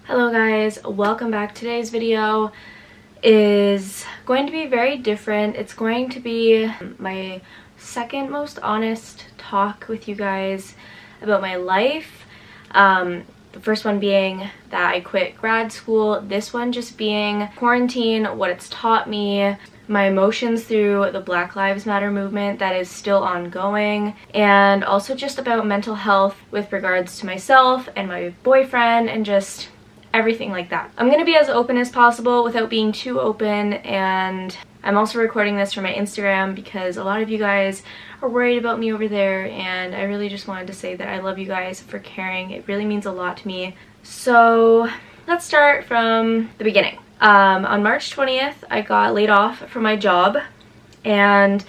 Hello guys, welcome back. Today's video is going to be very different. It's going to be my second most honest talk with you guys about my life. The first one being that I quit grad school, this one just being quarantine, what it's taught me, my emotions through the Black Lives Matter movement that is still ongoing, and also just about mental health with regards to myself and my boyfriend and just everything like that. I'm gonna be as open as possible without being too open, and I'm also recording this for my Instagram because a lot of you guys are worried about me over there, and I really just wanted to say that I love you guys for caring. It really means a lot to me. So let's start from the beginning. On March 20th, I got laid off from my job, and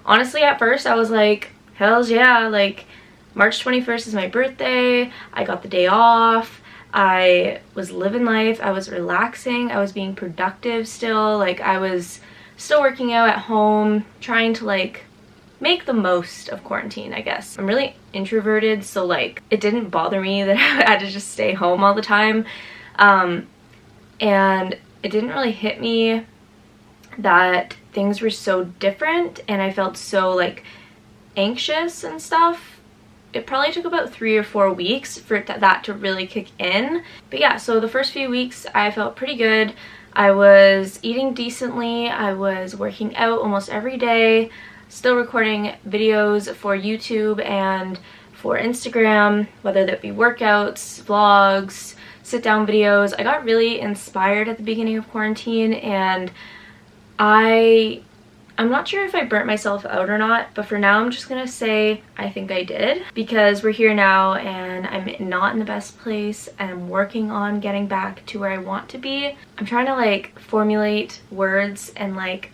honestly at first I was like, hells yeah, like March 21st is my birthday, I got the day off, I was living life, I was relaxing, I was being productive still, like I was still working out at home, trying to like make the most of quarantine, I guess. I'm really introverted, so like it didn't bother me that I had to just stay home all the time, and it didn't really hit me that things were so different and I felt so like anxious and stuff. It probably took about 3 or 4 weeks for that to really kick in. But yeah, so the first few weeks I felt pretty good. I was eating decently, I was working out almost every day, still recording videos for YouTube and for Instagram, whether that be workouts, vlogs, sit down videos. I got really inspired at the beginning of quarantine, and I'm not sure if I burnt myself out or not, but for now I'm just gonna say I think I did, because we're here now and I'm not in the best place and I'm working on getting back to where I want to be. I'm trying to like formulate words and like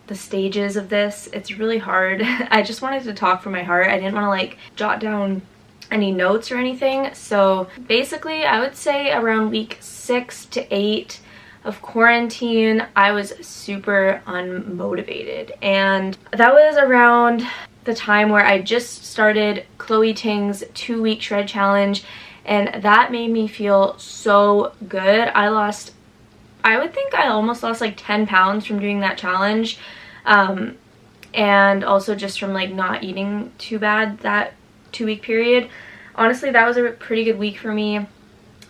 the stages of this. It's really hard. I just wanted to talk from my heart. I didn't want to like jot down any notes or anything. So basically I would say around week 6 to 8 of quarantine, I was super unmotivated, and that was around the time where I just started Chloe Ting's 2-week shred challenge, and that made me feel so good. I would think I almost lost like 10 pounds from doing that challenge, and also just from like not eating too bad that 2-week period. Honestly, that was a pretty good week for me.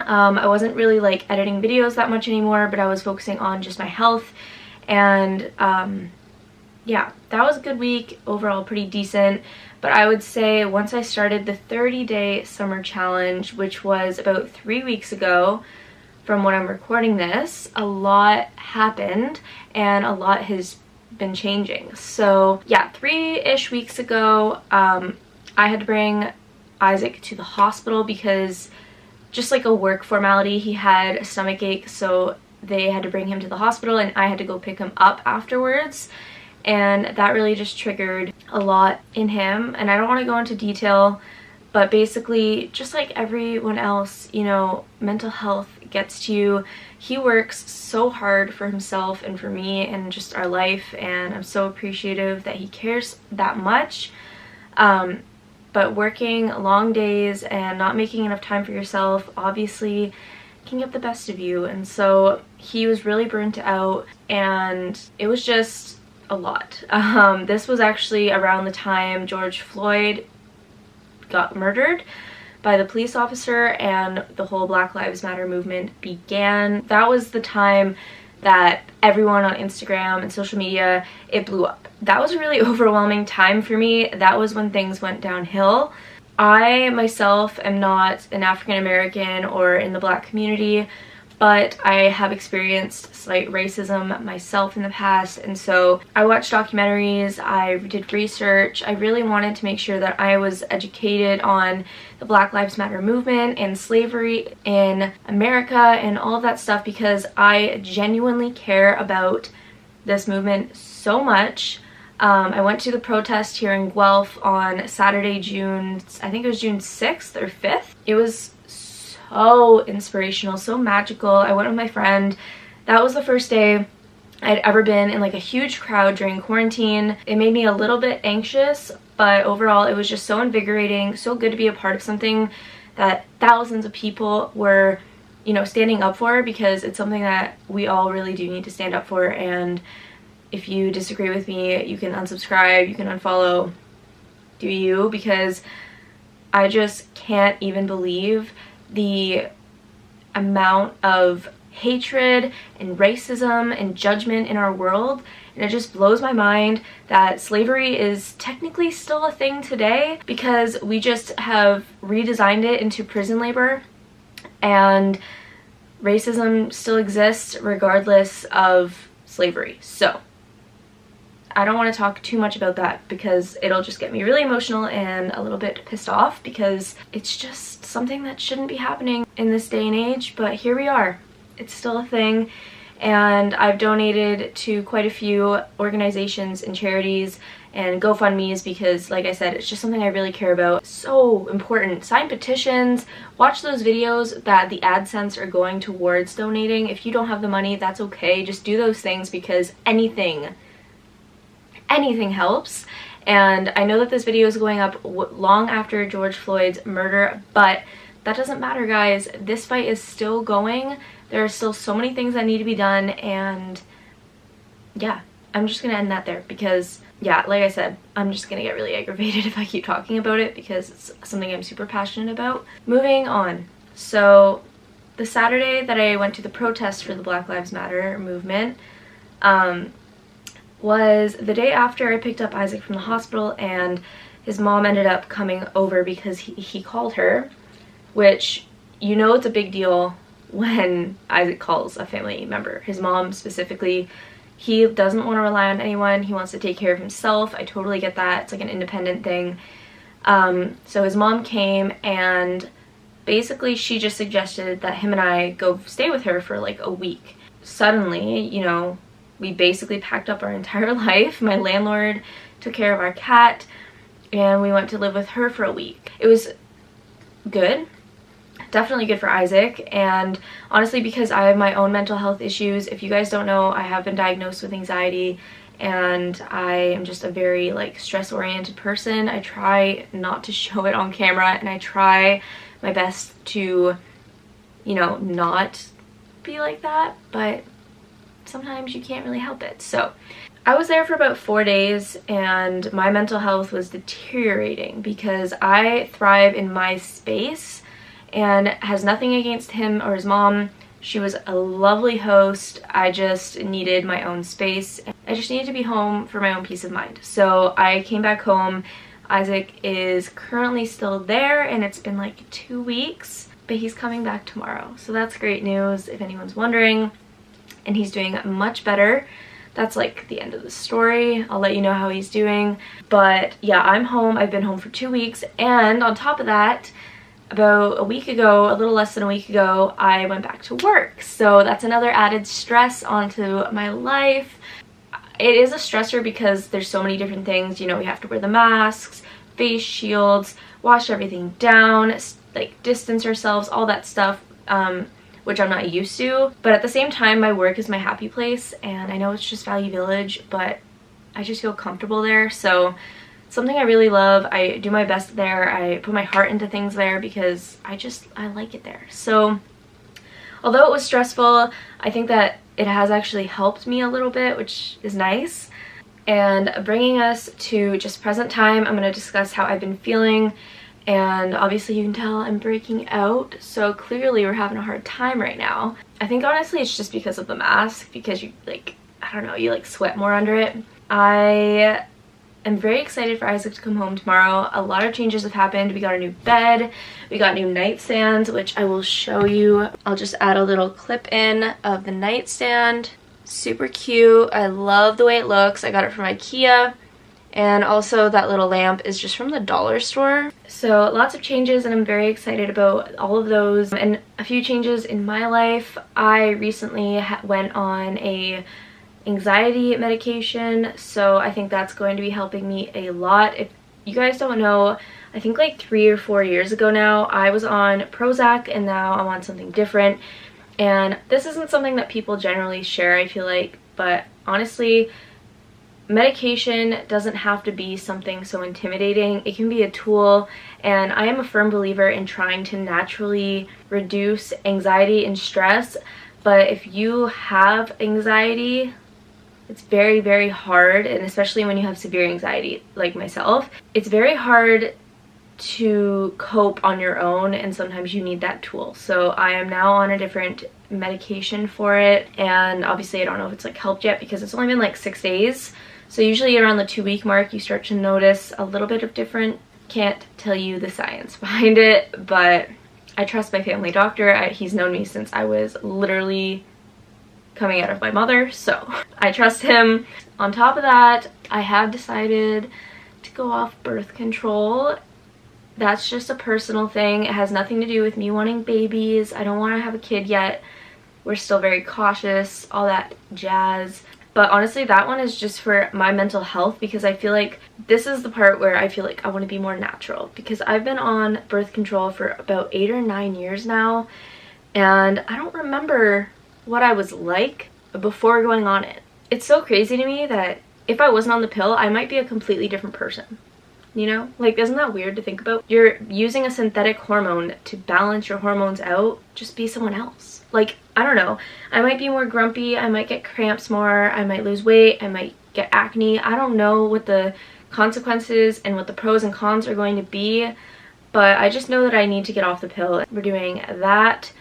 I wasn't really like editing videos that much anymore, but I was focusing on just my health, and yeah, that was a good week overall, pretty decent. But I would say once I started the 30-day summer challenge, which was about 3 weeks ago from when I'm recording this, a lot happened and a lot has been changing. So yeah, 3-ish weeks ago, I had to bring Isaac to the hospital because just like a work formality, he had a stomach ache, so they had to bring him to the hospital and I had to go pick him up afterwards, and that really just triggered a lot in him. And I don't want to go into detail, but basically just like everyone else, you know, mental health gets to you. He works so hard for himself and for me and just our life, and I'm so appreciative that he cares that much. But working long days and not making enough time for yourself obviously can get the best of you. And so he was really burnt out, and it was just a lot. This was actually around the time George Floyd got murdered by the police officer and the whole Black Lives Matter movement began. That was the time that everyone on Instagram and social media, it blew up. That was a really overwhelming time for me. That was when things went downhill. I myself am not an African American or in the Black community, but I have experienced slight racism myself in the past, and so I watched documentaries, I did research. I really wanted to make sure that I was educated on the Black Lives Matter movement and slavery in America and all of that stuff, because I genuinely care about this movement so much. I went to the protest here in Guelph on Saturday, I think it was June 6th or 5th. It was so inspirational, so magical. I went with my friend. That was the first day I'd ever been in like a huge crowd during quarantine. It made me a little bit anxious, but overall it was just so invigorating, so good to be a part of something that thousands of people were you know, standing up for, because it's something that we all really do need to stand up for. And if you disagree with me, you can unsubscribe, you can unfollow, do you, because I just can't even believe the amount of hatred and racism and judgment in our world. And it just blows my mind that slavery is technically still a thing today, because we just have redesigned it into prison labor, and racism still exists regardless of slavery. So I don't want to talk too much about that because it'll just get me really emotional and a little bit pissed off, because it's just something that shouldn't be happening in this day and age, but here we are. It's still a thing, and I've donated to quite a few organizations and charities and GoFundMes because, like I said, it's just something I really care about. So important. Sign petitions, watch those videos that the AdSense are going towards donating. If you don't have the money, that's okay. Just do those things, because anything helps. And I know that this video is going up long after George Floyd's murder, but that doesn't matter, guys. This fight is still going. There are still so many things that need to be done, and yeah, I'm just gonna end that there because, yeah, like I said, I'm just gonna get really aggravated if I keep talking about it because it's something I'm super passionate about. Moving on. So the Saturday that I went to the protest for the Black Lives Matter movement was the day after I picked up Isaac from the hospital, and his mom ended up coming over because he called her, which, you know, it's a big deal when Isaac calls a family member. His mom specifically. He doesn't want to rely on anyone. He wants to take care of himself. I totally get that. It's like an independent thing. So his mom came, and basically she just suggested that him and I go stay with her for like a week. Suddenly, you know, we basically packed up our entire life. My landlord took care of our cat, and we went to live with her for a week. It was good. Definitely good for Isaac, and honestly, because I have my own mental health issues. If you guys don't know, I have been diagnosed with anxiety, and I am just a very like stress-oriented person. I try not to show it on camera, and I try my best to, you know, not be like that, but sometimes you can't really help it. So I was there for about 4 days, and my mental health was deteriorating because I thrive in my space, and has nothing against him or his mom. She was a lovely host. I just needed my own space. I just needed to be home for my own peace of mind. So I came back home. Isaac is currently still there, and it's been like 2 weeks, but he's coming back tomorrow. So that's great news if anyone's wondering, and he's doing much better. That's like the end of the story. I'll let you know how he's doing. But yeah, I'm home. I've been home for 2 weeks, and on top of that, about a week ago, a little less than a week ago, I went back to work. So that's another added stress onto my life. It is a stressor because there's so many different things. You know, we have to wear the masks, face shields, wash everything down, like distance ourselves, all that stuff, which I'm not used to. But at the same time, my work is my happy place, and I know it's just Value Village, but I just feel comfortable there. So something I really love. I do my best there. I put my heart into things there because I like it there. So although it was stressful, I think that it has actually helped me a little bit, which is nice. And bringing us to just present time, I'm going to discuss how I've been feeling. And obviously you can tell I'm breaking out, so clearly we're having a hard time right now. I think honestly it's just because of the mask, because you like, I don't know, you like sweat more under it. I'm very excited for Isaac to come home tomorrow. A lot of changes have happened. We got a new bed, we got new nightstands, which I will show you. I'll just add a little clip in of the nightstand. Super cute. I love the way it looks. I got it from IKEA. And also that little lamp is just from the dollar store. So lots of changes, and I'm very excited about all of those. And a few changes in my life. I recently went on a anxiety medication, so I think that's going to be helping me a lot. If you guys don't know, I think like 3 or 4 years ago now, I was on Prozac, and now I'm on something different. And this isn't something that people generally share, I feel like, but honestly, medication doesn't have to be something so intimidating. It can be a tool, and I am a firm believer in trying to naturally reduce anxiety and stress. But if you have anxiety, it's very, very hard, and especially when you have severe anxiety like myself, it's very hard to cope on your own, and sometimes you need that tool. So I am now on a different medication for it, and obviously I don't know if it's like helped yet because it's only been like 6 days. So usually around the 2-week mark you start to notice a little bit of different. Can't tell you the science behind it, but I trust my family doctor. He's known me since I was literally coming out of my mother, so I trust him. On top of that, I have decided to go off birth control. That's just a personal thing. It has nothing to do with me wanting babies. I don't want to have a kid yet. We're still very cautious, all that jazz. But honestly, that one is just for my mental health, because I feel like this is the part where I feel like I want to be more natural, because I've been on birth control for about 8 or 9 years now, and I don't remember what I was like before going on it. It's so crazy to me that if I wasn't on the pill, I might be a completely different person. You know, like, isn't that weird to think about? You're using a synthetic hormone to balance your hormones out. Just be someone else. Like, I don't know, I might be more grumpy, I might get cramps more, I might lose weight, I might get acne. I don't know what the consequences and what the pros and cons are going to be, but I just know that I need to get off the pill. We're doing that.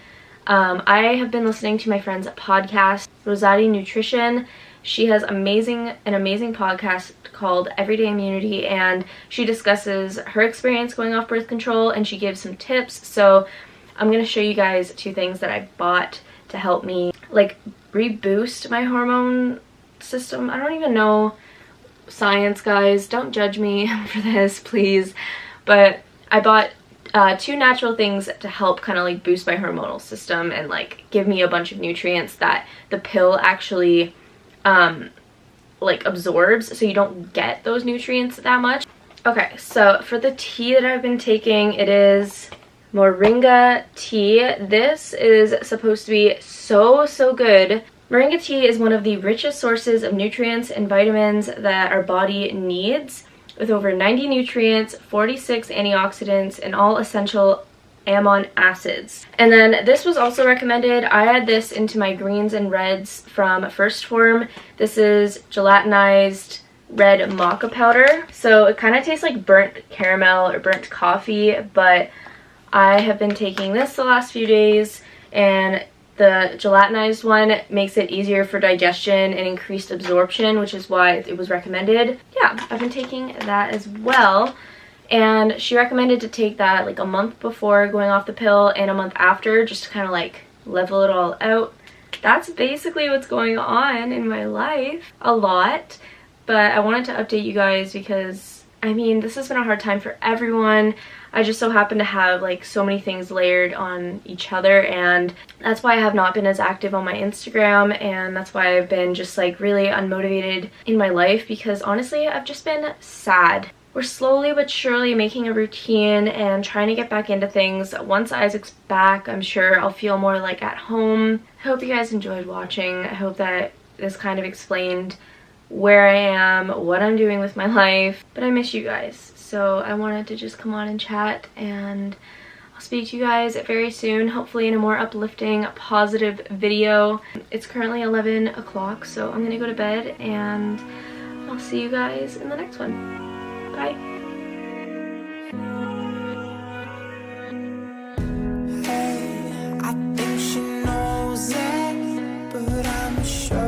I have been listening to my friend's podcast, Rosati Nutrition. She has an amazing podcast called Everyday Immunity, and she discusses her experience going off birth control, and she gives some tips. So I'm going to show you guys 2 things that I bought to help me like reboost my hormone system. I don't even know science, guys. Don't judge me for this, please. But I bought 2 natural things to help kind of like boost my hormonal system and like give me a bunch of nutrients that the pill actually like absorbs, so you don't get those nutrients that much. Okay, so for the tea that I've been taking, it is moringa tea. This is supposed to be so good. Moringa tea is one of the richest sources of nutrients and vitamins that our body needs, with over 90 nutrients, 46 antioxidants, and all essential amino acids. And then this was also recommended. I add this into my greens and reds from First Form. This is gelatinized red maca powder. So it kind of tastes like burnt caramel or burnt coffee, but I have been taking this the last few days, and the gelatinized one makes it easier for digestion and increased absorption, which is why it was recommended. Yeah, I've been taking that as well. And she recommended to take that like a month before going off the pill and a month after, just to kind of like level it all out. That's basically what's going on in my life. A lot. But I wanted to update you guys because, I mean, this has been a hard time for everyone. I just so happen to have like so many things layered on each other, and that's why I have not been as active on my Instagram, and that's why I've been just like really unmotivated in my life, because honestly I've just been sad. We're slowly but surely making a routine and trying to get back into things. Once Isaac's back, I'm sure I'll feel more like at home. I hope you guys enjoyed watching. I hope that this kind of explained where I am, what I'm doing with my life. But I miss you guys, so I wanted to just come on and chat, and I'll speak to you guys very soon, hopefully in a more uplifting, positive video. It's currently 11 o'clock, so I'm gonna go to bed, and I'll see you guys in the next one. Bye. Hey, I think she knows it, but I'm sure